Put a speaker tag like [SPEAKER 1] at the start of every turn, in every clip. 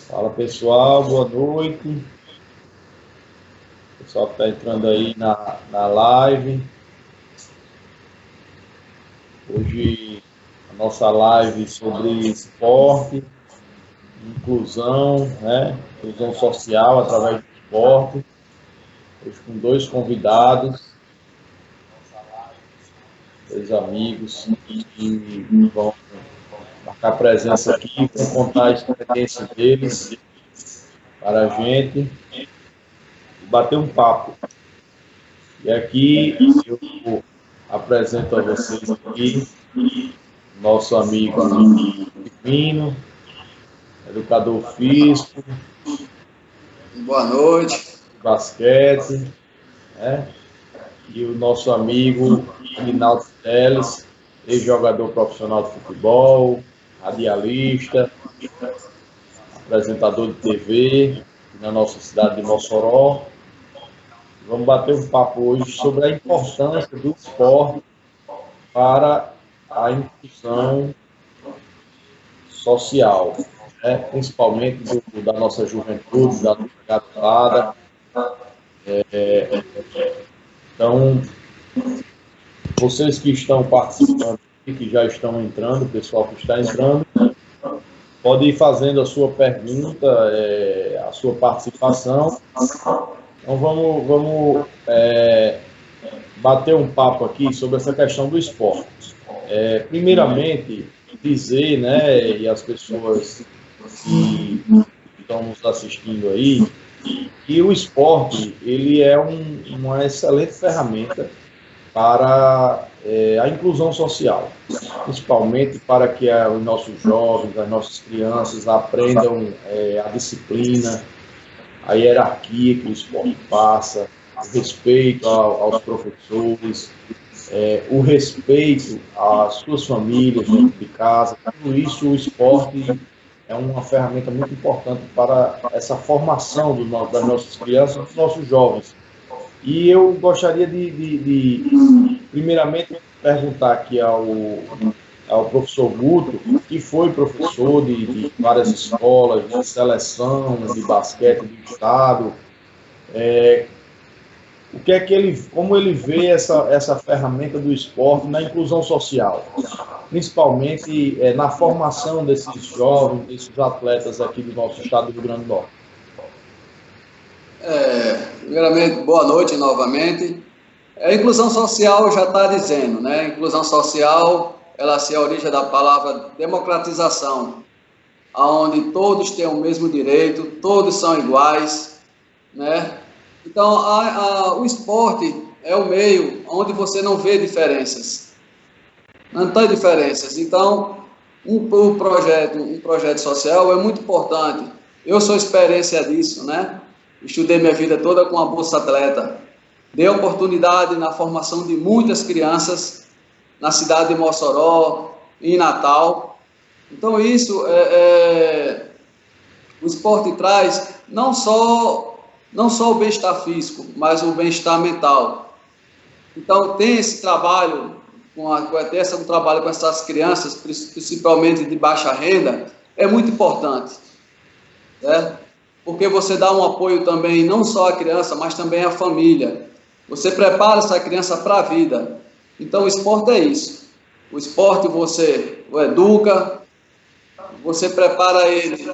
[SPEAKER 1] Fala pessoal, boa noite. O pessoal que está entrando aí na live. Hoje a nossa live sobre esporte, inclusão, né? Inclusão social através do esporte. Hoje com dois convidados, dois amigos que vão marcar presença aqui, vão contar a experiência deles para a gente e bater um papo. E aqui eu apresento a vocês aqui nosso amigo Divino, educador físico,
[SPEAKER 2] boa noite,
[SPEAKER 1] basquete, né? E o nosso amigo Aguinaldo Teles, ex-jogador profissional de futebol, radialista, apresentador de TV na nossa cidade de Mossoró. Vamos bater um papo hoje sobre a importância do esporte para a inclusão social, né? Principalmente da nossa juventude, da nossa garotada. Então, vocês que estão participando, que já estão entrando, o pessoal que está entrando, pode ir fazendo a sua pergunta, a sua participação. Então, vamos bater um papo aqui sobre essa questão do esporte. Primeiramente, dizer, né, e as pessoas que estão nos assistindo aí, que o esporte ele é uma excelente ferramenta para a inclusão social, principalmente para que os nossos jovens, as nossas crianças aprendam a disciplina, a hierarquia que o esporte passa, o respeito aos professores, o respeito às suas famílias dentro de casa. Tudo isso, o esporte é uma ferramenta muito importante para essa formação das nossas crianças, dos nossos jovens. E eu gostaria de primeiramente, perguntar aqui ao professor Guto, que foi professor de várias escolas, de seleção, de basquete do estado, o que é que como ele vê essa ferramenta do esporte na inclusão social, principalmente na formação desses jovens, desses atletas aqui do nosso estado do Rio Grande do Norte.
[SPEAKER 2] Primeiramente, boa noite novamente. A inclusão social já está dizendo, né? Inclusão social, ela se origina da palavra democratização, onde todos têm o mesmo direito, todos são iguais, né? Então, o esporte é o meio onde você não vê diferenças. Não tem diferenças. Então, um projeto social é muito importante. Eu sou experiência disso, né? Estudei minha vida toda com a Bolsa Atleta. Dei oportunidade na formação de muitas crianças na cidade de Mossoró, em Natal. Então, isso o esporte traz não só o bem-estar físico, mas o bem-estar mental. Então, tem esse trabalho, um trabalho com essas crianças, principalmente de baixa renda, é muito importante, né? Porque você dá um apoio também, não só à criança, mas também à família. Você prepara essa criança para a vida. Então, o esporte é isso. O esporte você o educa, você prepara ele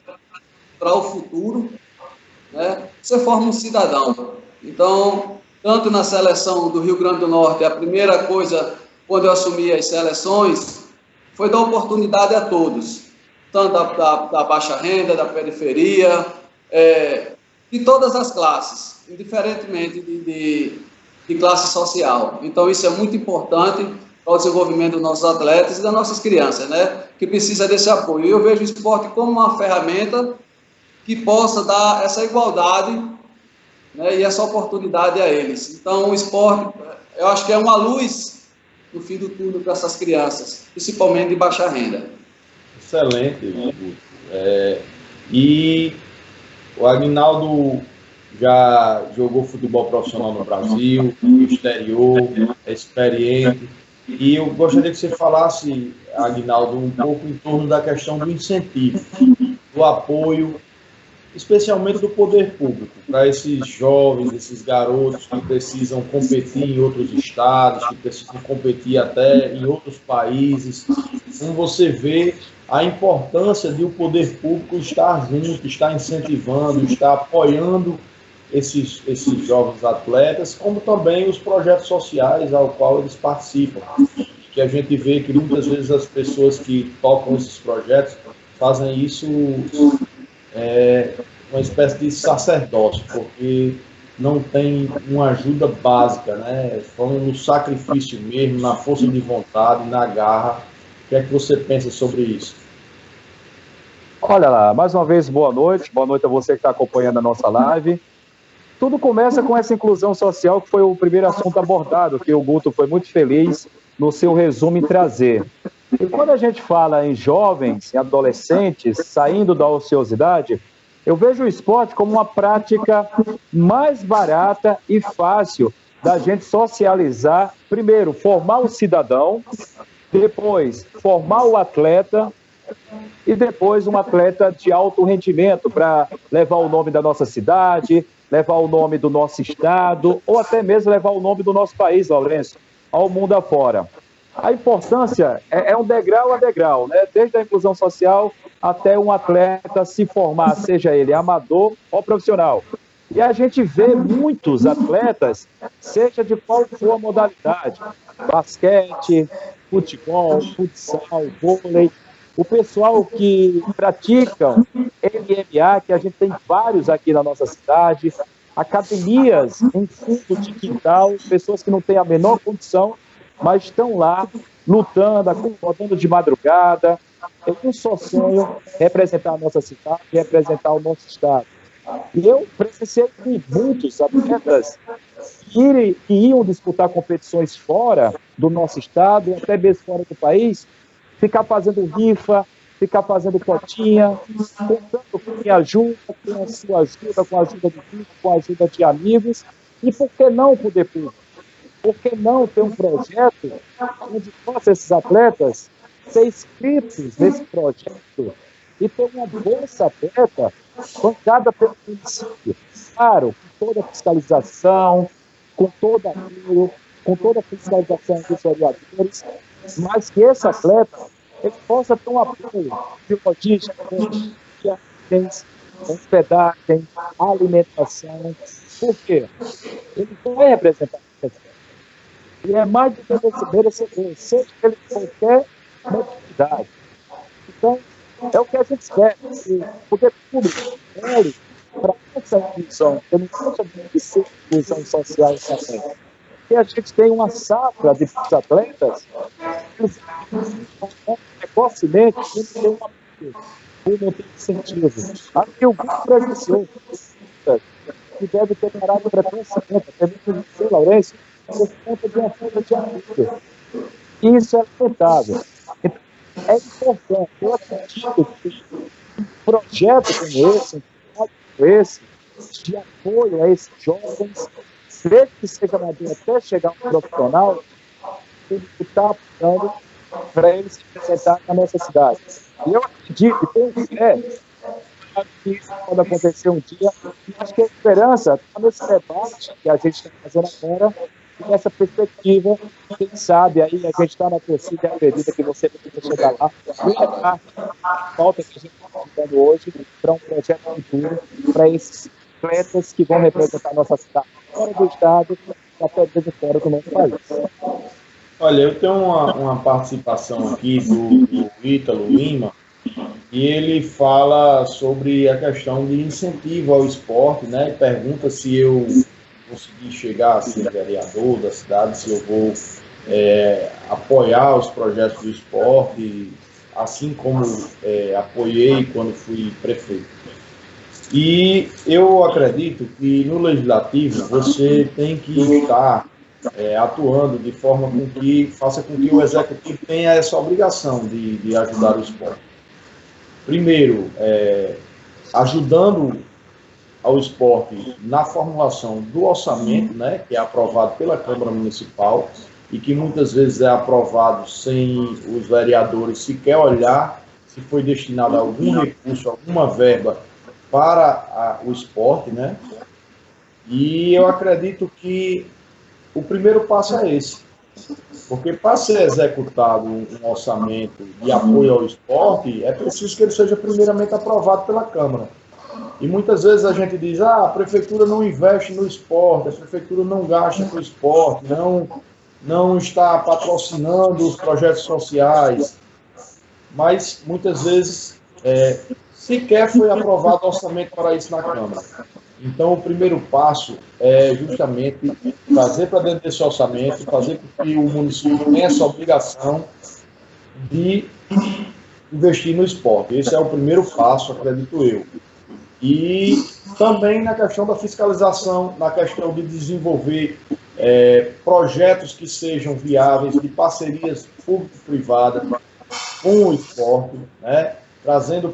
[SPEAKER 2] para o futuro, né? Você forma um cidadão. Então, tanto na seleção do Rio Grande do Norte, a primeira coisa, quando eu assumi as seleções, foi dar oportunidade a todos, tanto da baixa renda, da periferia, de todas as classes, indiferentemente de classe social. Então, isso é muito importante para o desenvolvimento dos nossos atletas e das nossas crianças, né? Que precisa desse apoio. Eu vejo o esporte como uma ferramenta que possa dar essa igualdade, né, e essa oportunidade a eles. Então, o esporte, eu acho que é uma luz no fim do túnel para essas crianças, principalmente de baixa renda.
[SPEAKER 1] Excelente, Guto. E o Aguinaldo já jogou futebol profissional no Brasil, no exterior, é experiente. E eu gostaria que você falasse, Aguinaldo, um pouco em torno da questão do incentivo, do apoio especialmente do poder público, para esses jovens, esses garotos que precisam competir em outros estados, que precisam competir até em outros países. Como você vê a importância de o poder público estar junto, estar incentivando, estar apoiando esses jovens atletas, como também os projetos sociais ao qual eles participam. Que a gente vê que muitas vezes as pessoas que tocam esses projetos fazem isso uma espécie de sacerdócio, porque não tem uma ajuda básica, né? Estão no sacrifício mesmo, na força de vontade, na garra. O que é que você pensa sobre isso?
[SPEAKER 3] Olha lá, mais uma vez, boa noite a você que está acompanhando a nossa live. Tudo começa com essa inclusão social, que foi o primeiro assunto abordado, que o Guto foi muito feliz no seu resumo em trazer. E quando a gente fala em jovens, em adolescentes, saindo da ociosidade, eu vejo o esporte como uma prática mais barata e fácil da gente socializar. Primeiro, formar o cidadão, depois, formar o atleta, e depois um atleta de alto rendimento para levar o nome da nossa cidade, levar o nome do nosso estado, ou até mesmo levar o nome do nosso país, Lourenço, ao mundo afora. A importância é um degrau a degrau, né? Desde a inclusão social até um atleta se formar, seja ele amador ou profissional. E a gente vê muitos atletas, seja de qual for a modalidade, basquete, futebol, futsal, vôlei, o pessoal que praticam MMA, que a gente tem vários aqui na nossa cidade, academias em fundo de quintal, pessoas que não têm a menor condição, mas estão lá lutando, acordando de madrugada. Eu só sonho representar a nossa cidade, representar o nosso estado. E eu presenciei que muitos atletas que iam disputar competições fora do nosso estado, até mesmo fora do país, ficar fazendo rifa, ficar fazendo cotinha, contando com minha ajuda, com a sua ajuda, com a ajuda do filho, com a ajuda de amigos. E por que não poder público? Por que não ter um projeto onde possa esses atletas ser inscritos nesse projeto e ter uma bolsa aberta bancada pelo município? Claro, com toda a fiscalização, com todo apoio, com toda a fiscalização dos vereadores, mas que esse atleta ele possa ter um apoio de logística, de hospedagem, alimentação. Por quê? Ele vai representar a pessoa. E é mais do que merecedor, seja ele qualquer modalidade. Então, é o que a gente espera, que o poder público olhe para essa inclusão, que não seja de ser inclusão social também. E a gente tem uma safra de atletas que precocemente não tem um apoio, ou não tem incentivo. Acho que o grupo presenciou que deve ter parado precocemente, até mesmo o Lourenço, por conta de uma falta de apoio. Isso é lamentável. Então, é importante, eu acredito que um projeto como esse, um projeto como esse, de apoio a esses jovens, desde que seja maduro até chegar um profissional, ele está apoiando para eles se representar na nossa cidade. E eu acredito, e tenho fé, que isso pode acontecer um dia, e acho que a esperança está nesse debate que a gente está fazendo agora, e nessa perspectiva, quem sabe aí a gente está na torcida e acredita que você precisa chegar lá, e falta que a gente está fazendo hoje para um projeto futuro, para esses atletas que vão representar a nossa cidade fora do estado, até mesmo fora do nosso país.
[SPEAKER 1] Olha, eu tenho uma participação aqui do Ítalo Lima, e ele fala sobre a questão de incentivo ao esporte, né? E pergunta se eu conseguir chegar a ser vereador da cidade, se eu vou apoiar os projetos do esporte, assim como apoiei quando fui prefeito. E eu acredito que no legislativo você tem que estar atuando de forma com que faça com que o executivo tenha essa obrigação de ajudar o esporte. Primeiro, ajudando ao esporte na formulação do orçamento, né, que é aprovado pela Câmara Municipal e que muitas vezes é aprovado sem os vereadores sequer olhar se foi destinado a algum recurso, alguma verba para o esporte, né? E eu acredito que o primeiro passo é esse, porque para ser executado um orçamento de apoio ao esporte, é preciso que ele seja primeiramente aprovado pela Câmara. E muitas vezes a gente diz, a prefeitura não investe no esporte, a prefeitura não gasta com o esporte, não está patrocinando os projetos sociais, mas muitas vezes sequer foi aprovado orçamento para isso na Câmara. Então, o primeiro passo é justamente trazer para dentro desse orçamento, fazer com que o município tenha essa obrigação de investir no esporte. Esse é o primeiro passo, acredito eu. E também na questão da fiscalização, na questão de desenvolver projetos que sejam viáveis, de parcerias público-privadas com o esporte, né? Trazendo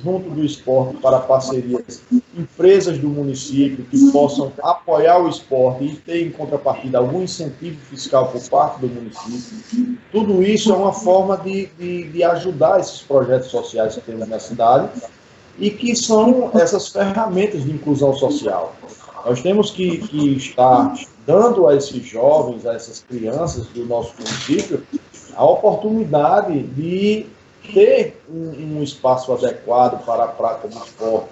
[SPEAKER 1] junto do esporte para parcerias, empresas do município que possam apoiar o esporte e ter em contrapartida algum incentivo fiscal por parte do município. Tudo isso é uma forma de ajudar esses projetos sociais que temos na cidade e que são essas ferramentas de inclusão social. Nós temos que estar dando a esses jovens, a essas crianças do nosso município, a oportunidade de ter um espaço adequado para a prática do esporte.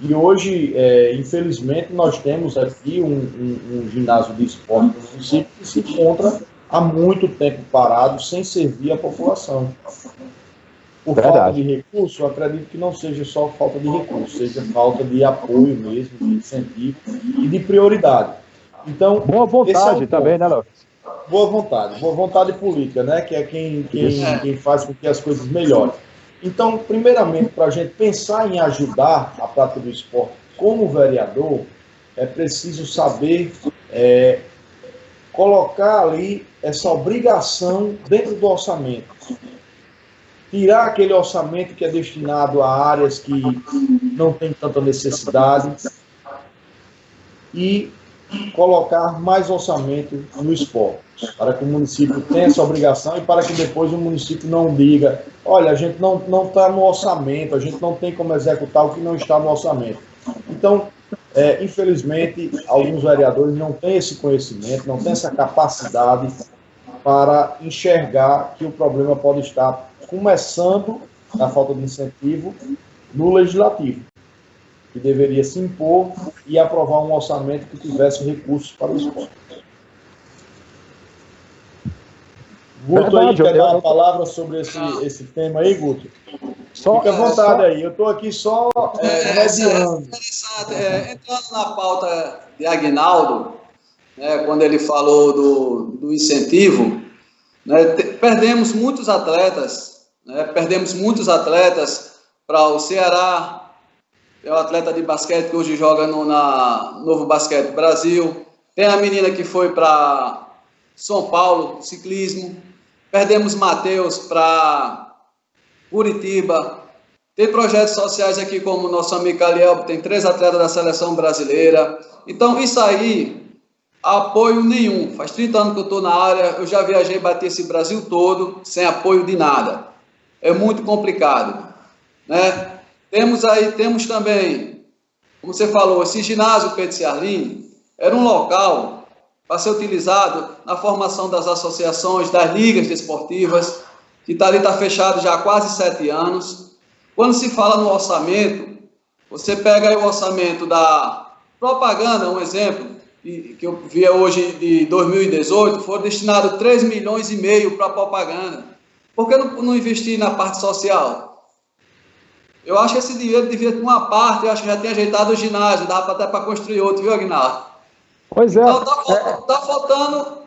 [SPEAKER 1] E hoje, infelizmente, nós temos aqui um ginásio de esporte no município que se encontra há muito tempo parado, sem servir à população. Por falta de recurso, eu acredito que não seja só falta de recurso, seja falta de apoio mesmo, de incentivo e de prioridade. Então,
[SPEAKER 3] boa vontade também, né, Léo?
[SPEAKER 1] Boa vontade política, né? Que é quem faz com que as coisas melhorem. Então, primeiramente, para a gente pensar em ajudar a prática do esporte como vereador, é preciso saber colocar ali essa obrigação dentro do orçamento. Tirar aquele orçamento que é destinado a áreas que não tem tanta necessidade e colocar mais orçamento no esporte, para que o município tenha essa obrigação e para que depois o município não diga, olha, a gente não está no orçamento, a gente não tem como executar o que não está no orçamento. Então, infelizmente, alguns vereadores não têm esse conhecimento, não têm essa capacidade para enxergar que o problema pode estar começando, na falta de incentivo, no legislativo, que deveria se impor e aprovar um orçamento que tivesse recursos para o esporte. Guto aí, quer dar uma palavra sobre esse tema aí, Guto? Fica à vontade aí, eu estou aqui só mediando.
[SPEAKER 2] Interessante, entrando na pauta de Aguinaldo, né, quando ele falou do incentivo, né, perdemos muitos atletas para o Ceará. É o atleta de basquete que hoje joga no Novo Basquete Brasil. Tem a menina que foi para São Paulo, ciclismo. Perdemos Matheus para Curitiba. Tem projetos sociais aqui, como o nosso amigo Caliel, tem 3 atletas da seleção brasileira. Então, isso aí, apoio nenhum. Faz 30 anos que eu estou na área, eu já viajei e bati esse Brasil todo, sem apoio de nada. É muito complicado, né? Temos também, como você falou, esse ginásio Pedro Ciarline era um local para ser utilizado na formação das associações, das ligas desportivas, que está fechado já há quase 7 anos. Quando se fala no orçamento, você pega aí o orçamento da propaganda, um exemplo, que eu via hoje de 2018, foram destinados 3,5 milhões para propaganda. Por que não investir na parte social? Eu acho que esse dinheiro devia ter uma parte, eu acho que já tinha ajeitado o ginásio, dava até para construir outro, viu, Aguinaldo?
[SPEAKER 3] Pois é.
[SPEAKER 2] Então,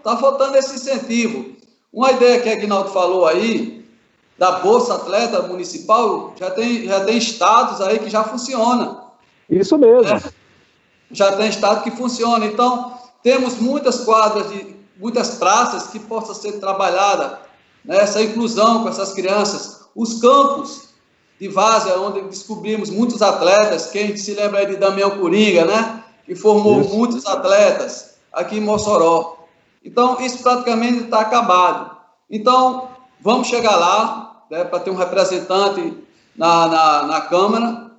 [SPEAKER 2] tá faltando esse incentivo. Uma ideia que o Aguinaldo falou aí, da Bolsa Atleta Municipal, já tem estados aí que já funciona.
[SPEAKER 3] Isso mesmo.
[SPEAKER 2] Já tem estado que funciona. Então, temos muitas quadras, muitas praças que possam ser trabalhada, né, essa inclusão com essas crianças. Os campos de várzea, onde descobrimos muitos atletas, quem se lembra aí de Damião Coringa, né? Que formou muitos atletas aqui em Mossoró. Então, isso praticamente está acabado. Então, vamos chegar lá, né, para ter um representante na Câmara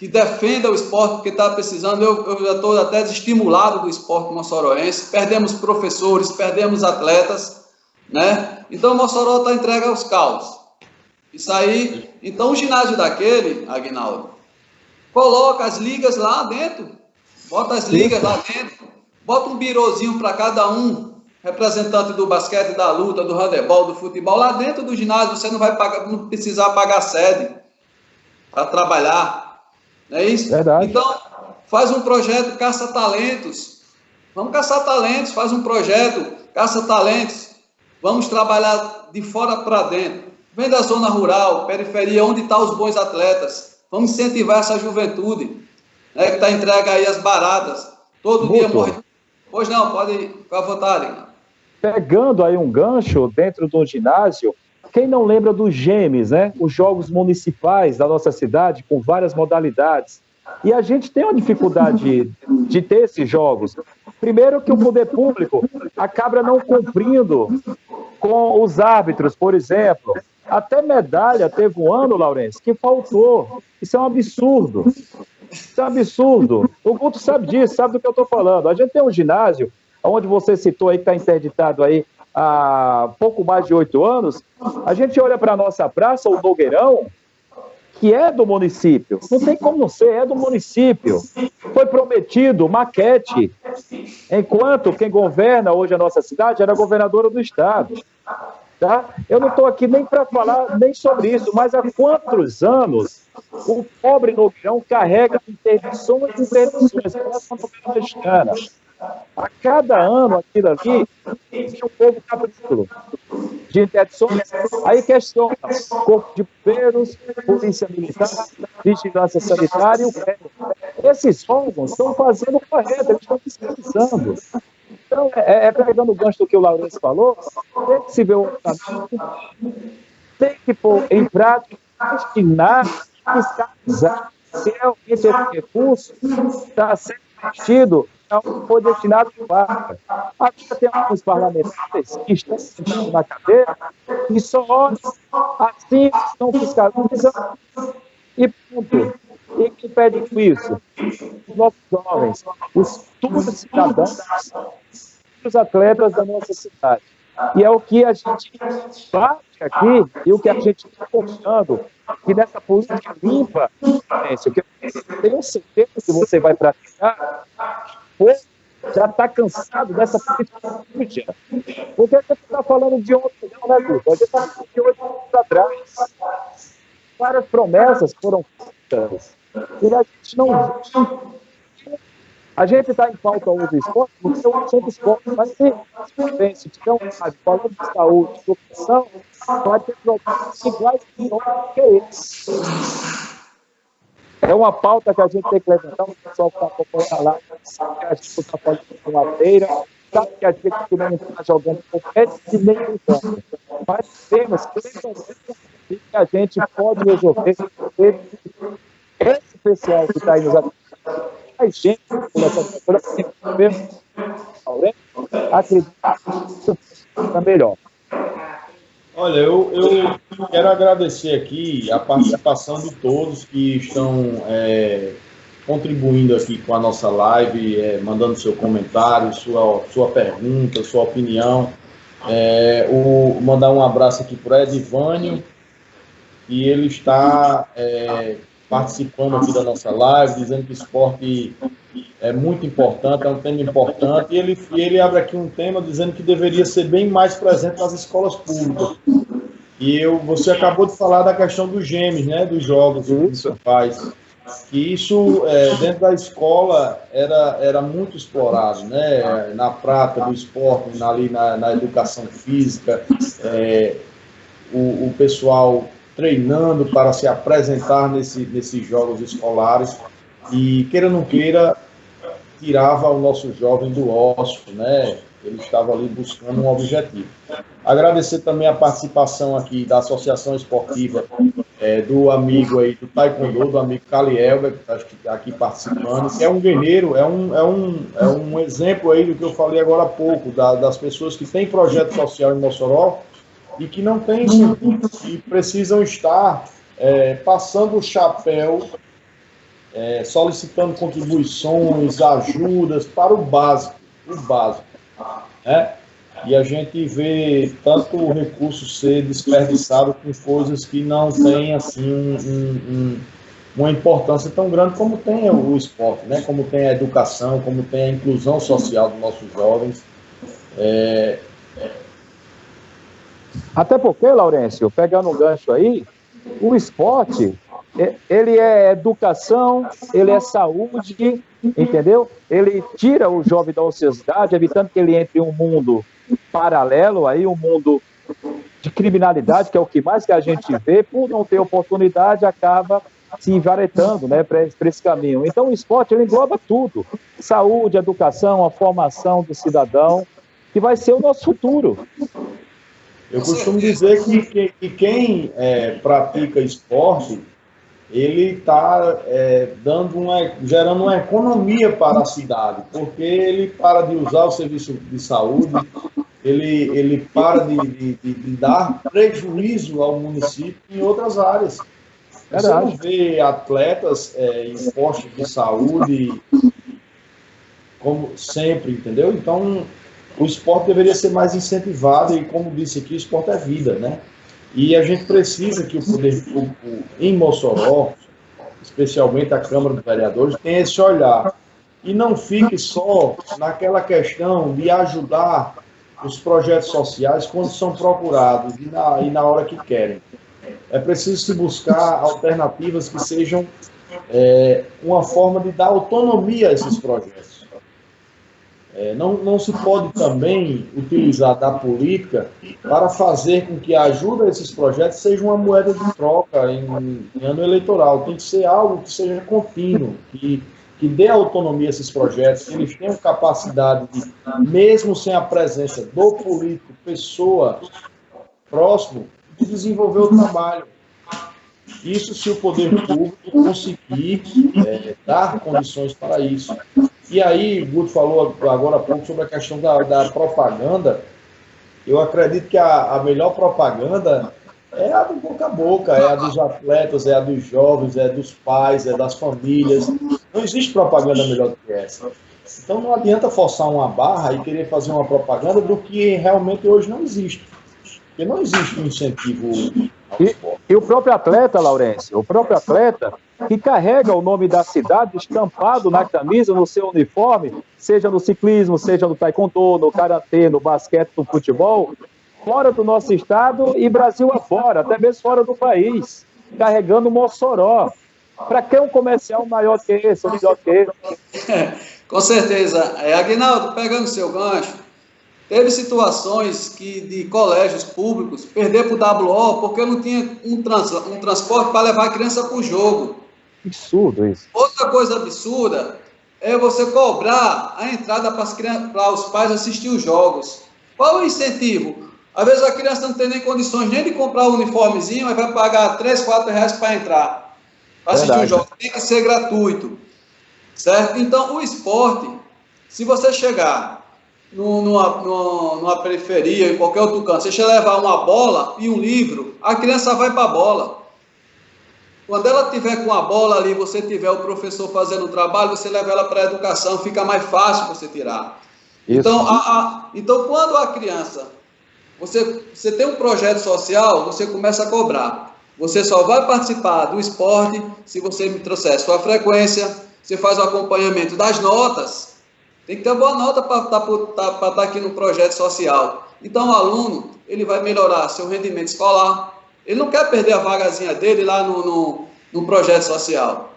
[SPEAKER 2] que defenda o esporte, porque está precisando. Eu já estou até desestimulado do esporte moçoroense. Perdemos professores, perdemos atletas, né? Então o Mossoró está entregue aos caos. Isso aí. Então o ginásio daquele, Aguinaldo, coloca as ligas lá dentro. Bota as ligas lá dentro. Bota um birozinho para cada um, representante do basquete, da luta, do handebol, do futebol, lá dentro do ginásio. Você não vai pagar, não precisar pagar sede para trabalhar. Não é isso?
[SPEAKER 3] Verdade.
[SPEAKER 2] Então, faz um projeto, caça talentos. Vamos caçar talentos, faz um projeto, caça talentos. Vamos trabalhar de fora para dentro. Vem da zona rural, periferia, onde estão os bons atletas. Vamos incentivar essa juventude, né, que está entregue aí às baratas. Todo dia morre. Pois não, pode ficar à vontade.
[SPEAKER 3] Pegando aí um gancho dentro do ginásio, quem não lembra dos GEMES, né? Os Jogos Municipais da nossa cidade, com várias modalidades. E a gente tem uma dificuldade de ter esses jogos. Primeiro que o poder público acaba não cumprindo com os árbitros, por exemplo. Até medalha teve um ano, Laurence, que faltou. Isso é um absurdo. Isso é um absurdo. O Guto sabe disso, sabe do que eu estou falando. A gente tem um ginásio, onde você citou aí, que está interditado aí há pouco mais de 8 anos. A gente olha para a nossa praça, o Nogueirão, que é do município. Não tem como não ser, é do município. Foi prometido maquete, enquanto quem governa hoje a nossa cidade era a governadora do estado. Tá? Eu não estou aqui nem para falar nem sobre isso, mas há quantos anos o pobre Nogueirão carrega interdições e interdições, mexicana. A cada ano, aquilo ali, tem um novo capítulo de interdições. Aí questiona Corpo de Bombeiros, Polícia Militar, Vigilância Sanitária e o PREV. Esses órgãos estão fazendo o correto, eles estão fiscalizando. Então, pegando o gancho do que o Laurence falou, tem que se ver o orçamento, tem que pôr em prática, destinar, fiscalizar se realmente esse recurso está sendo investido, não foi destinado para. Aqui tem alguns parlamentares que estão sentados na cadeira e só olham assim, estão fiscalizando e ponto. E que pede com isso? Os nossos jovens, os futuros cidadãos, os atletas da nossa cidade. E é o que a gente bate aqui e o que a gente está confiando que nessa política limpa, que eu tenho certeza que você vai praticar, já está cansado dessa política suja. Porque a gente está falando de ontem, não, né, Guto? A gente está falando de 8 anos atrás. Várias promessas foram feitas e a gente não. A gente está em pauta hoje do esporte, porque eu sou do esporte, mas se tiver um caso falando de saúde, de educação, vai ter problemas iguais que esse. É uma pauta que a gente tem que levantar, o pessoal que está acompanhando lá, sabe que a gente está fazendo uma feira, sabe que a gente não está jogando compete e nem lutando. Mas temos que a gente pode resolver esse pessoal que está aí nos assistindo. A gente, acredita que está melhor.
[SPEAKER 1] Olha, eu quero agradecer aqui a participação de todos que estão contribuindo aqui com a nossa live, mandando seu comentário, sua pergunta, sua opinião. Mandar um abraço aqui para o Edivânio, e ele está participando aqui da nossa live, dizendo que o esporte é muito importante, é um tema importante, e ele abre aqui um tema dizendo que deveria ser bem mais presente nas escolas públicas. E você acabou de falar da questão dos GEMES, né, dos jogos municipais, que isso dentro da escola era muito explorado, né, na prática do esporte, ali na educação física, o pessoal treinando para se apresentar nesses jogos escolares, e queira ou não queira, tirava o nosso jovem do ócio, né? Ele estava ali buscando um objetivo. Agradecer também a participação aqui da Associação Esportiva, do amigo aí do Taekwondo, do amigo Calielber, que está aqui participando, que é um guerreiro, é um exemplo aí do que eu falei agora há pouco, das pessoas que têm projeto social em Mossoró e que não têm incentivo, e precisam estar passando o chapéu solicitando contribuições, ajudas para o básico, né? E a gente vê tanto o recurso ser desperdiçado com coisas que não têm assim uma importância tão grande como tem o esporte, né? Como tem a educação, como tem a inclusão social dos nossos jovens.
[SPEAKER 3] Até porque, Laurêncio, pegando um gancho aí, o esporte, ele é educação, ele é saúde, entendeu? Ele tira o jovem da ociosidade, evitando que ele entre em um mundo paralelo, aí um mundo de criminalidade, que é o que mais que a gente vê, por não ter oportunidade, acaba se envaretando, né, para esse caminho. Então, o esporte, ele engloba tudo. Saúde, educação, a formação do cidadão, que vai ser o nosso futuro.
[SPEAKER 1] Eu costumo dizer que quem pratica esporte, ele está gerando uma economia para a cidade, porque ele para de usar o serviço de saúde, ele para de dar prejuízo ao município em outras áreas. Você não vê atletas em postos de saúde como sempre, entendeu? Então, o esporte deveria ser mais incentivado e, como disse aqui, o esporte é vida, né? E a gente precisa que o poder público em Mossoró, especialmente a Câmara dos Vereadores, tenha esse olhar e não fique só naquela questão de ajudar os projetos sociais quando são procurados e na hora que querem. É preciso se buscar alternativas que sejam uma forma de dar autonomia a esses projetos. Não se pode também utilizar da política para fazer com que a ajuda a esses projetos seja uma moeda de troca em ano eleitoral. Tem que ser algo que seja contínuo, que dê autonomia a esses projetos, que eles tenham capacidade de, mesmo sem a presença do político, pessoa próximo, de desenvolver o trabalho. Isso se o poder público conseguir dar condições para isso. E aí, o Guto falou agora há pouco sobre a questão da propaganda. Eu acredito que a melhor propaganda é a do boca a boca, é a dos atletas, é a dos jovens, é dos pais, é das famílias. Não existe propaganda melhor do que essa. Então não adianta forçar uma barra e querer fazer uma propaganda do que realmente hoje não existe. Porque não existe um incentivo ao esporte.
[SPEAKER 3] E o próprio atleta, Laurêncio, o próprio atleta que carrega o nome da cidade estampado na camisa, no seu uniforme, seja no ciclismo, seja no taekwondo, no karatê, no basquete, no futebol, fora do nosso estado e Brasil afora, até mesmo fora do país, carregando Mossoró. Para que um comercial maior que esse, ou melhor que esse?
[SPEAKER 2] Com certeza. Aguinaldo, pegando o seu gancho, teve situações de colégios públicos perder para o WO porque não tinha um transporte para levar a criança para o jogo.
[SPEAKER 3] Absurdo isso.
[SPEAKER 2] Outra coisa absurda é você cobrar a entrada para os pais assistir os jogos. Qual o incentivo? Às vezes a criança não tem nem condições nem de comprar um uniformezinho, mas vai pagar 3, 4 reais para entrar, para assistir os jogos. Tem que ser gratuito, certo? Então, o esporte, se você chegar numa periferia, em qualquer outro canto, você levar uma bola e um livro, a criança vai para a bola. Quando ela tiver com a bola ali, você tiver o professor fazendo o trabalho, você leva ela para a educação, fica mais fácil você tirar. Então, então, quando a criança, você tem um projeto social, você começa a cobrar. Você só vai participar do esporte se você me trouxer sua frequência, você faz o acompanhamento das notas. Tem que ter boa nota para estar aqui no projeto social. Então, o aluno, ele vai melhorar seu rendimento escolar. Ele não quer perder a vagazinha dele lá no projeto social.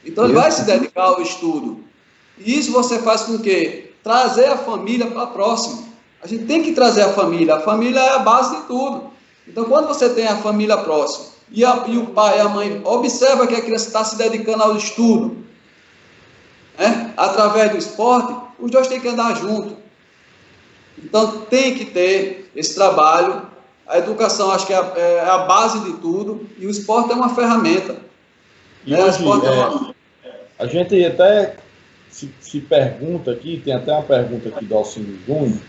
[SPEAKER 2] Então, ele vai se dedicar ao estudo. E isso você faz com que trazer a família para próximo. A gente tem que trazer a família. A família é a base de tudo. Então, quando você tem a família próxima e o pai e a mãe observa que a criança está se dedicando ao estudo, né, através do esporte, os dois têm que andar junto. Então, tem que ter esse trabalho. A educação, acho que é a base de tudo, e o esporte é uma ferramenta.
[SPEAKER 1] E hoje, a gente até se pergunta aqui, tem até uma pergunta aqui do Alcino Júnior,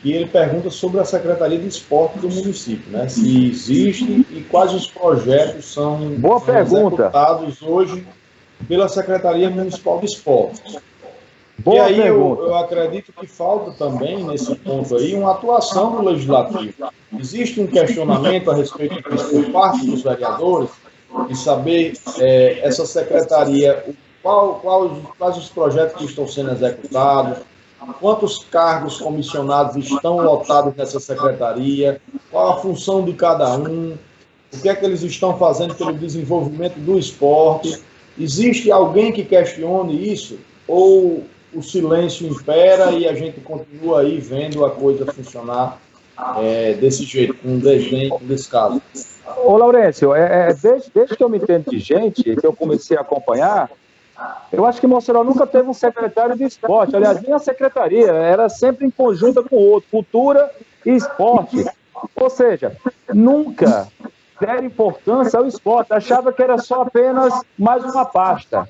[SPEAKER 1] que ele pergunta sobre a Secretaria de Esporte do município, né? Se existe e quais os projetos são executados hoje pela Secretaria Municipal de Esportes.
[SPEAKER 3] Boa
[SPEAKER 1] e aí
[SPEAKER 3] pergunta.
[SPEAKER 1] eu acredito que falta também, nesse ponto aí, uma atuação do Legislativo. Existe um questionamento a respeito disso por parte dos vereadores, de saber essa secretaria, quais os projetos que estão sendo executados, quantos cargos comissionados estão lotados nessa secretaria, qual a função de cada um, o que é que eles estão fazendo pelo desenvolvimento do esporte. Existe alguém que questione isso? Ou o silêncio impera e a gente continua aí vendo a coisa funcionar desse jeito, com desdém, com descaso?
[SPEAKER 3] Ô, Laurêncio, desde que eu me entendo de gente, que eu comecei a acompanhar, eu acho que Mossoró nunca teve um secretário de esporte. Aliás, nem a secretaria, era sempre em conjunto com o outro, cultura e esporte. Ou seja, nunca deram importância ao esporte, achava que era só apenas mais uma pasta.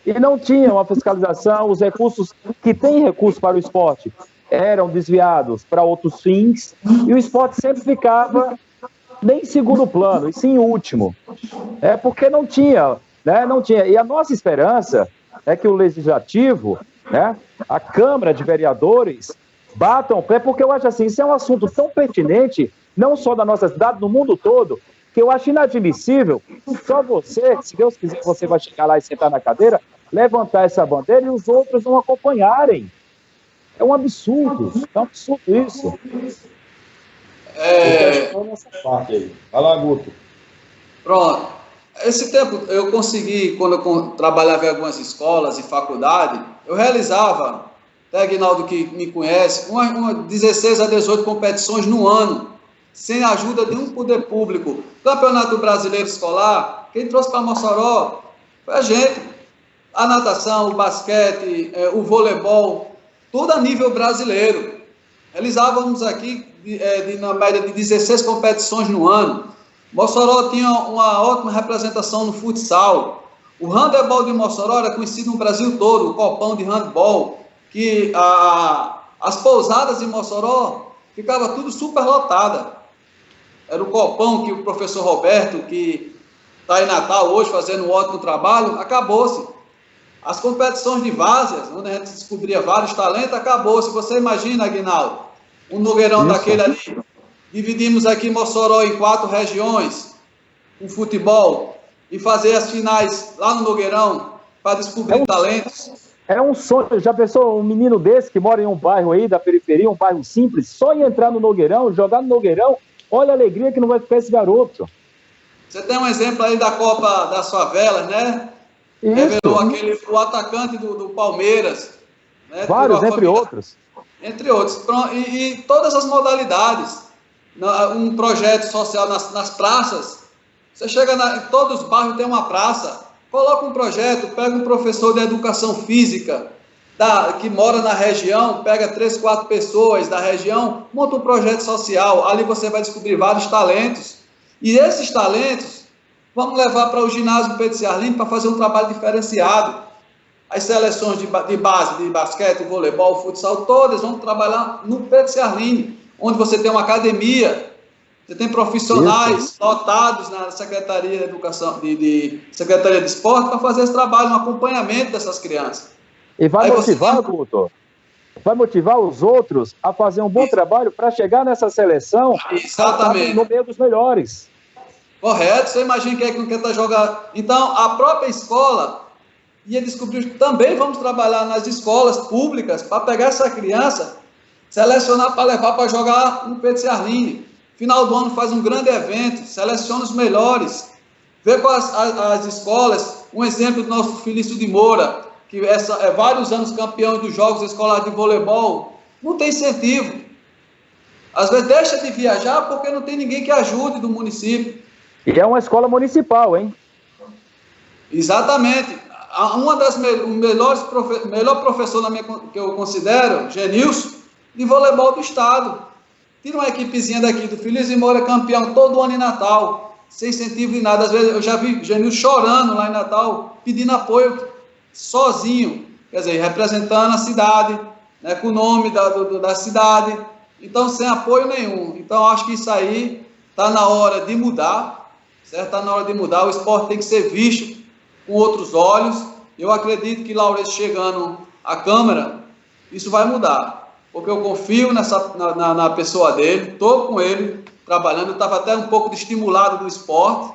[SPEAKER 3] E não tinha uma fiscalização, os recursos, que tem recursos para o esporte, eram desviados para outros fins, e o esporte sempre ficava nem em segundo plano, e sim último. Porque não tinha, né? Não tinha. E a nossa esperança é que o Legislativo, né, a Câmara de Vereadores, batam o pé, porque eu acho assim, isso é um assunto tão pertinente, não só da nossa cidade, no mundo todo, que eu acho inadmissível só você, se Deus quiser, você vai chegar lá e sentar na cadeira, levantar essa bandeira e os outros não acompanharem. É um absurdo isso.
[SPEAKER 1] Nessa parte aí. Vai lá, Guto.
[SPEAKER 2] Pronto. Esse tempo eu consegui, quando eu trabalhava em algumas escolas e faculdade, eu realizava, até Aguinaldo que me conhece, 16 a 18 competições no ano, sem a ajuda de um poder público. Campeonato Brasileiro Escolar, quem trouxe para Mossoró foi a gente. A natação, o basquete, o voleibol, tudo a nível brasileiro. Realizávamos aqui na média de 16 competições no ano. Mossoró tinha uma ótima representação no futsal. O handebol de Mossoró era conhecido no Brasil todo, o copão de handebol, que as pousadas de Mossoró ficava tudo super lotada. Era o copão que o professor Roberto, que está em Natal hoje fazendo um ótimo trabalho, acabou-se. As competições de várzeas, onde a gente descobria vários talentos, acabou-se. Você imagina, Aguinaldo, um Nogueirão daquele ali. Dividimos aqui Mossoró em 4 regiões, com futebol, e fazer as finais lá no Nogueirão, para descobrir talentos.
[SPEAKER 3] É um sonho. Já pensou um menino desse que mora em um bairro aí da periferia, um bairro simples, só em entrar no Nogueirão, jogar no Nogueirão? Olha a alegria que não vai ficar esse garoto.
[SPEAKER 2] Você tem um exemplo aí da Copa das Favelas, né?
[SPEAKER 3] Isso.
[SPEAKER 2] Revelou o atacante do Palmeiras. Né?
[SPEAKER 3] Vários, entre outros.
[SPEAKER 2] Entre outros. E todas as modalidades. Um projeto social nas praças. Você chega em todos os bairros tem uma praça. Coloca um projeto, pega um professor de educação física que mora na região, pega 3, 4 pessoas da região, monta um projeto social. Ali você vai descobrir vários talentos. E esses talentos vamos levar para o ginásio Pedro Ciarline para fazer um trabalho diferenciado. As seleções de base, de basquete, voleibol, futsal, todas vão trabalhar no Pedro Ciarline, onde você tem uma academia, você tem profissionais lotados na Secretaria de Educação, Secretaria de Esporte, para fazer esse trabalho, um acompanhamento dessas crianças.
[SPEAKER 3] E vai motivar, Guto? Vai motivar os outros a fazer um bom trabalho para chegar nessa seleção.
[SPEAKER 2] Exatamente.
[SPEAKER 3] No meio dos melhores.
[SPEAKER 2] Correto, você imagina quem é que não quer estar jogando. Então, a própria escola ia descobrir, também vamos trabalhar nas escolas públicas para pegar essa criança, selecionar para levar para jogar no Pedro Ciarline. Final do ano faz um grande evento, seleciona os melhores, vê com as escolas, um exemplo do nosso Felício de Moura, que é vários anos campeão dos Jogos Escolares de Voleibol, não tem incentivo. Às vezes deixa de viajar porque não tem ninguém que ajude do município.
[SPEAKER 3] E é uma escola municipal, hein?
[SPEAKER 2] Exatamente. Uma das melhor professor que eu considero, Genilson, de voleibol do estado. Tira uma equipezinha daqui do Felício de Moura, campeão todo ano em Natal, sem incentivo de nada. Às vezes eu já vi Genilson chorando lá em Natal, pedindo apoio sozinho, quer dizer, representando a cidade, né, com o nome da cidade, então sem apoio nenhum. Então acho que isso aí está na hora de mudar, certo? Está na hora de mudar, o esporte tem que ser visto com outros olhos. Eu acredito que Laurence chegando à Câmara, isso vai mudar, porque eu confio na pessoa dele, estou com ele trabalhando, eu estava até um pouco estimulado do esporte,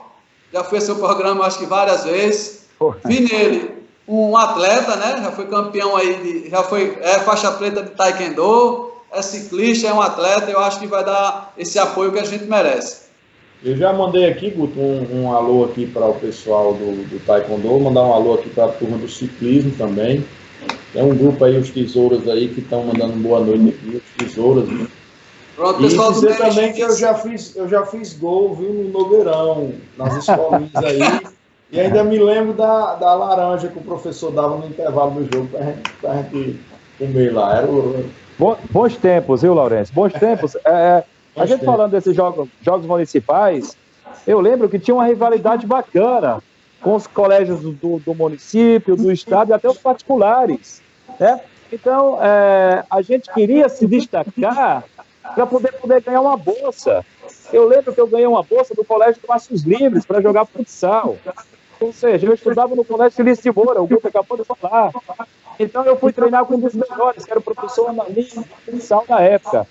[SPEAKER 2] já fui a seu programa acho que várias vezes, vi nele um atleta, né? Já foi campeão aí, já foi faixa preta de taekwondo, é ciclista, é um atleta, eu acho que vai dar esse apoio que a gente merece.
[SPEAKER 1] Eu já mandei aqui, Guto, um alô aqui para o pessoal do taekwondo, mandar um alô aqui para a turma do ciclismo também. Tem um grupo aí, os tesouros aí, que estão mandando boa noite aqui, os tesouros, né?
[SPEAKER 2] Pronto,
[SPEAKER 1] E
[SPEAKER 2] pessoal
[SPEAKER 1] dizer também que eu já fiz gol, viu, no Nogueirão, nas escolinhas aí, e ainda me lembro da laranja que o professor dava no intervalo do jogo pra gente comer lá. Era
[SPEAKER 3] Bons tempos, viu, Laurence? Bons tempos. A gente falando desses jogos municipais, eu lembro que tinha uma rivalidade bacana com os colégios do município, do estado e até os particulares, né? Então, a gente queria se destacar para poder ganhar uma bolsa. Eu lembro que eu ganhei uma bolsa do Colégio de Passos Livres para jogar futsal. Ou seja, eu estudava no Colégio Felício de Moura, o grupo acabou de falar. Então, eu fui treinar com um dos melhores, que era o professor Analinho, de futsal na época.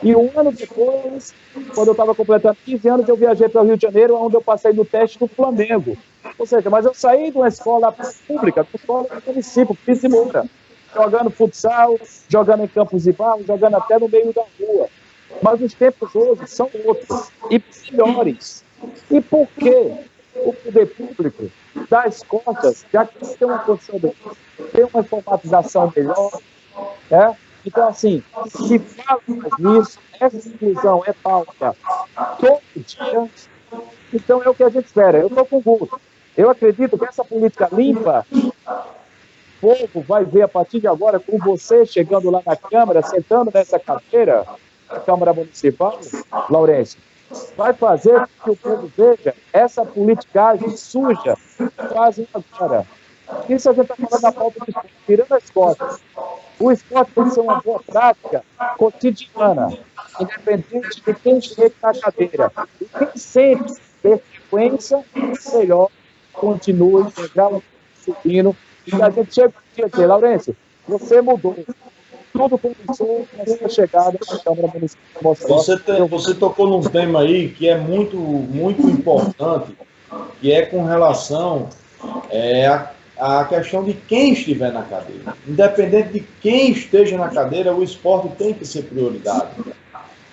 [SPEAKER 3] E um ano depois, quando eu estava completando 15 anos, eu viajei para o Rio de Janeiro, onde eu passei no teste do Flamengo. Ou seja, mas eu saí de uma escola pública, de uma escola do município, Felício de Moura, jogando futsal, jogando em campos de barro, jogando até no meio da rua. Mas os tempos hoje são outros e melhores. E por que o poder público dá as contas, já que tem uma condição de ter uma informatização melhor, né? Então, assim, se fala mais nisso, essa inclusão é pauta todo dia, então é o que a gente espera. Eu estou com o Guto. Eu acredito que essa política limpa, o povo vai ver a partir de agora, com você chegando lá na Câmara, sentando nessa cadeira, da Câmara Municipal, Laurence, vai fazer que o povo veja essa politicagem suja quase agora. Isso a gente está falando na pauta do esporte, tirando as costas. O esporte tem que ser uma boa prática cotidiana, independente de quem chega na cadeira. E quem sempre ter frequência, melhor, continue, integral, subindo. E a gente chega a dizer, Laurence, você mudou. Tudo começou com a sua chegada na Câmara Municipal.
[SPEAKER 1] Você tocou num tema aí que é muito, muito importante, que é com relação a questão de quem estiver na cadeira. Independente de quem esteja na cadeira, o esporte tem que ser prioridade.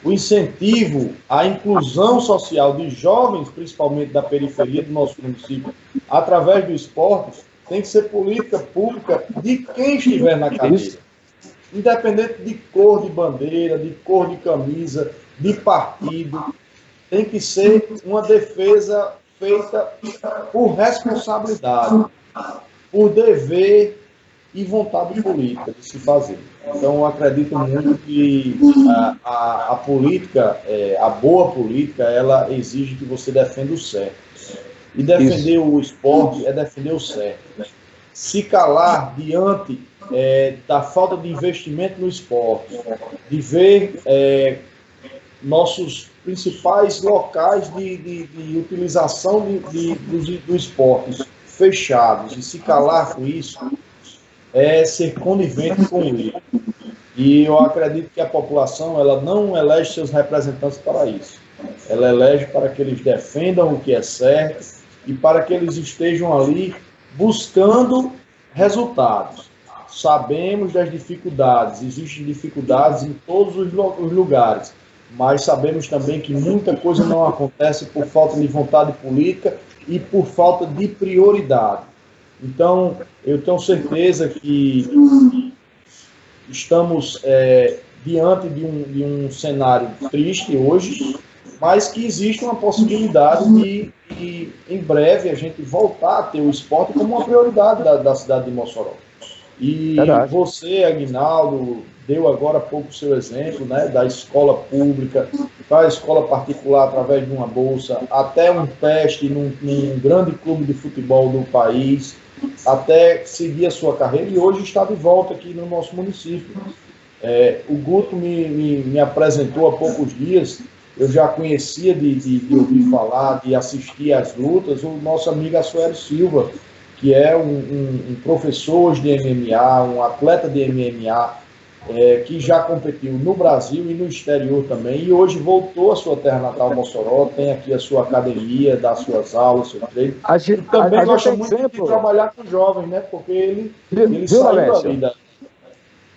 [SPEAKER 1] O incentivo à inclusão social de jovens, principalmente da periferia do nosso município, através do esporte, tem que ser política pública de quem estiver na cadeira. Independente de cor de bandeira, de cor de camisa, de partido, tem que ser uma defesa feita por responsabilidade, por dever e vontade política de se fazer. Então, eu acredito muito que a política, a boa política, ela exige que você defenda o certo. E defender o esporte é defender o certo. Se calar diante da falta de investimento no esporte, de ver nossos principais locais de utilização do esporte fechados, e se calar com isso, é ser conivente com ele. E eu acredito que a população, ela não elege seus representantes para isso. Ela elege para que eles defendam o que é certo e para que eles estejam ali buscando resultados. Sabemos das dificuldades, existem dificuldades em todos os lugares, mas sabemos também que muita coisa não acontece por falta de vontade política e por falta de prioridade. Então, eu tenho certeza que estamos diante de um cenário triste hoje, mas que existe uma possibilidade de em breve, a gente voltar a ter o esporte como uma prioridade da cidade de Mossoró. E você, Aguinaldo, deu agora há pouco o seu exemplo, né, da escola pública para a escola particular através de uma bolsa, até um teste num grande clube de futebol do país, até seguir a sua carreira, e hoje está de volta aqui no nosso município. O Guto me apresentou há poucos dias, eu já conhecia de ouvir falar, de assistir às lutas, o nosso amigo Assuero Silva, que é um professor de MMA, um atleta de MMA, que já competiu no Brasil e no exterior também, e hoje voltou à sua terra natal, Mossoró, tem aqui a sua academia, dá suas aulas, seu treino. E também gosta muito de trabalhar com jovens, né? Porque ele saiu da vida.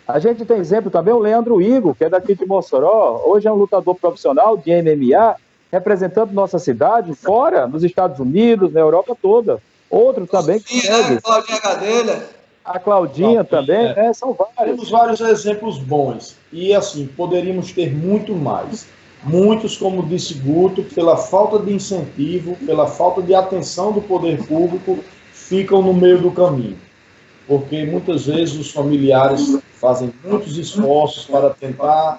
[SPEAKER 3] A gente tem exemplo também, o Leandro Igor, que é daqui de Mossoró, hoje é um lutador profissional de MMA, representando nossa cidade, fora, nos Estados Unidos, na Europa toda. Outro também que segue.
[SPEAKER 2] Claudinha Gadelha.
[SPEAKER 3] A Claudinha também, são vários.
[SPEAKER 1] Temos vários exemplos bons. E, assim, poderíamos ter muito mais. Muitos, como disse Guto, pela falta de incentivo, pela falta de atenção do poder público, ficam no meio do caminho. Porque, muitas vezes, os familiares fazem muitos esforços para tentar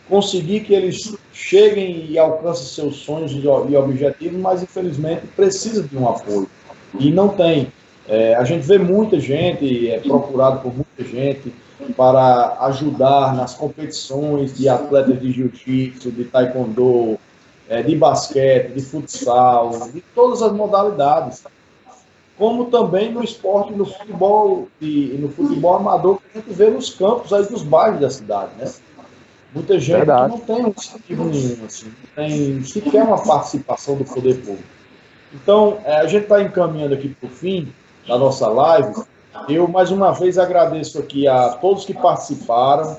[SPEAKER 1] conseguir que eles cheguem e alcancem seus sonhos e objetivos, mas, infelizmente, precisa de um apoio. E não tem. A gente vê muita gente, é procurado por muita gente para ajudar nas competições de atletas de jiu-jitsu, de taekwondo, de basquete, de futsal, de todas as modalidades. Como também no esporte, no futebol e no futebol amador, que a gente vê nos campos aí dos bairros da cidade, né? Muita gente que não tem um incentivo nenhum, assim, não tem sequer uma participação do poder público. Então, a gente está encaminhando aqui para o fim da nossa live. Eu, mais uma vez, agradeço aqui a todos que participaram,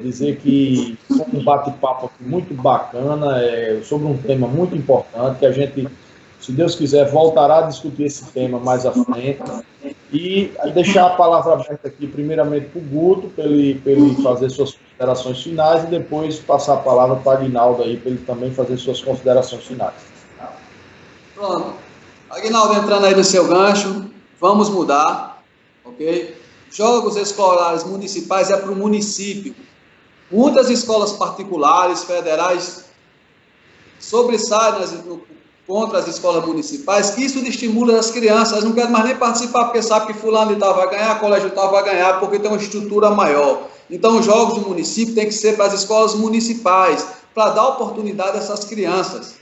[SPEAKER 1] dizer que foi um bate-papo aqui muito bacana, sobre um tema muito importante, que a gente, se Deus quiser, voltará a discutir esse tema mais à frente, e deixar a palavra aberta aqui, primeiramente, para o Guto, para ele fazer suas considerações finais, e depois passar a palavra para o Aguinaldo aí, para ele também fazer suas considerações finais.
[SPEAKER 2] Pronto. Aguinaldo, entrando aí no seu gancho, vamos mudar, ok? Jogos escolares municipais é para o município. Muitas escolas particulares, federais, sobressaem contra as escolas municipais, isso estimula as crianças, elas não querem mais nem participar, porque sabe que fulano de tal vai ganhar, colégio tal vai ganhar, porque tem uma estrutura maior. Então, os jogos do município tem que ser para as escolas municipais, para dar oportunidade a essas crianças.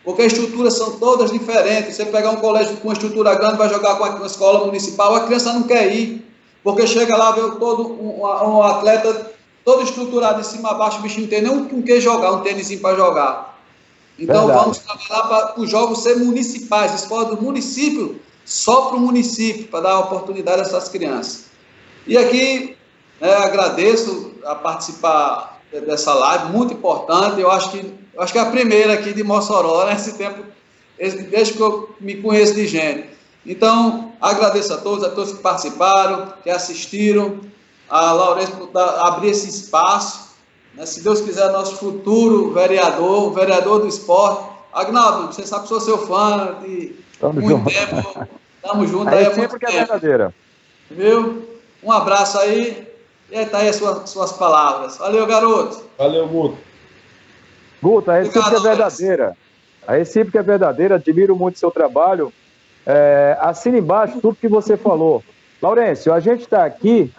[SPEAKER 2] Porque as estruturas são todas diferentes. Você pegar um colégio com uma estrutura grande, vai jogar com uma escola municipal, a criança não quer ir, porque chega lá, vê um atleta todo estruturado de cima a baixo, o bichinho não tem nem com que jogar, um tênisinho para jogar. Então, vamos trabalhar para os jogos ser municipais, escola do município, só para o município, para dar oportunidade a essas crianças. E aqui, agradeço a participar dessa live, muito importante. Eu acho que é a primeira aqui de Mossoró, nesse tempo, desde que eu me conheço de gente. Então, agradeço a todos que participaram, que assistiram, a Laurence por abrir esse espaço, né? Se Deus quiser, nosso futuro vereador do esporte. Aguinaldo, você sabe que sou seu fã de muito tempo. Estamos juntos aí há muito tempo. É verdadeira. Viu? Um abraço aí. E tá aí as suas palavras. Valeu, garoto.
[SPEAKER 1] Valeu, Guto.
[SPEAKER 3] Guto, a recíproca é verdadeira. A recíproca é verdadeira. Admiro muito o seu trabalho. Assina embaixo tudo que você falou. Laurêncio, a gente está aqui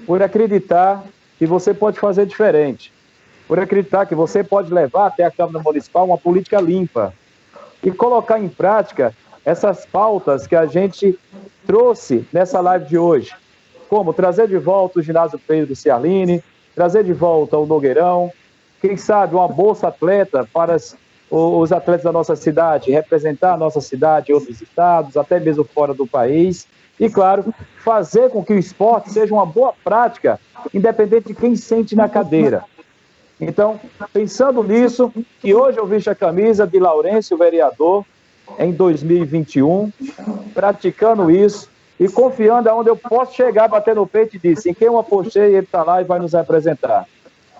[SPEAKER 3] por acreditar que você pode fazer diferente. Por acreditar que você pode levar até a Câmara Municipal uma política limpa e colocar em prática essas pautas que a gente trouxe nessa live de hoje, como trazer de volta o ginásio Pedro Ciarline, trazer de volta o Nogueirão, quem sabe uma bolsa atleta para os atletas da nossa cidade, representar a nossa cidade em outros estados, até mesmo fora do país, e, claro, fazer com que o esporte seja uma boa prática, independente de quem sente na cadeira. Então, pensando nisso, que hoje eu visto a camisa de Laurêncio, vereador, em 2021, praticando isso e confiando aonde eu posso chegar, bater no peito e dizer, em quem eu apostei, ele está lá e vai nos representar.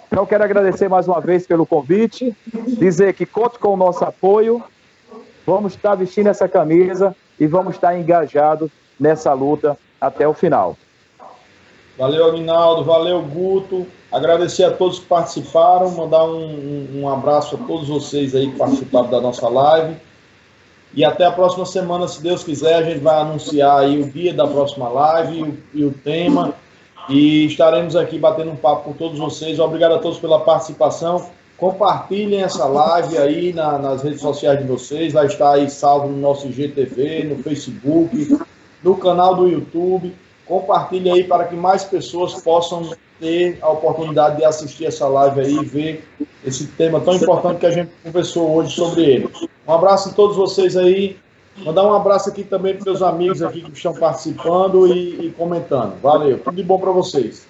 [SPEAKER 3] Então, quero agradecer mais uma vez pelo convite, dizer que conte com o nosso apoio, vamos estar vestindo essa camisa e vamos estar engajados nessa luta até o final.
[SPEAKER 1] Valeu, Aguinaldo, valeu, Guto. Agradecer a todos que participaram, mandar um abraço a todos vocês aí que participaram da nossa live. E até a próxima semana, se Deus quiser, a gente vai anunciar aí o dia da próxima live e o tema. E estaremos aqui batendo um papo com todos vocês. Obrigado a todos pela participação. Compartilhem essa live aí nas redes sociais de vocês, vai estar aí salvo no nosso IGTV, no Facebook, no canal do YouTube. Compartilhe aí para que mais pessoas possam ter a oportunidade de assistir essa live aí e ver esse tema tão importante que a gente conversou hoje sobre ele. Um abraço a todos vocês aí. Mandar um abraço aqui também para os meus amigos aqui que estão participando e comentando. Valeu, tudo de bom para vocês.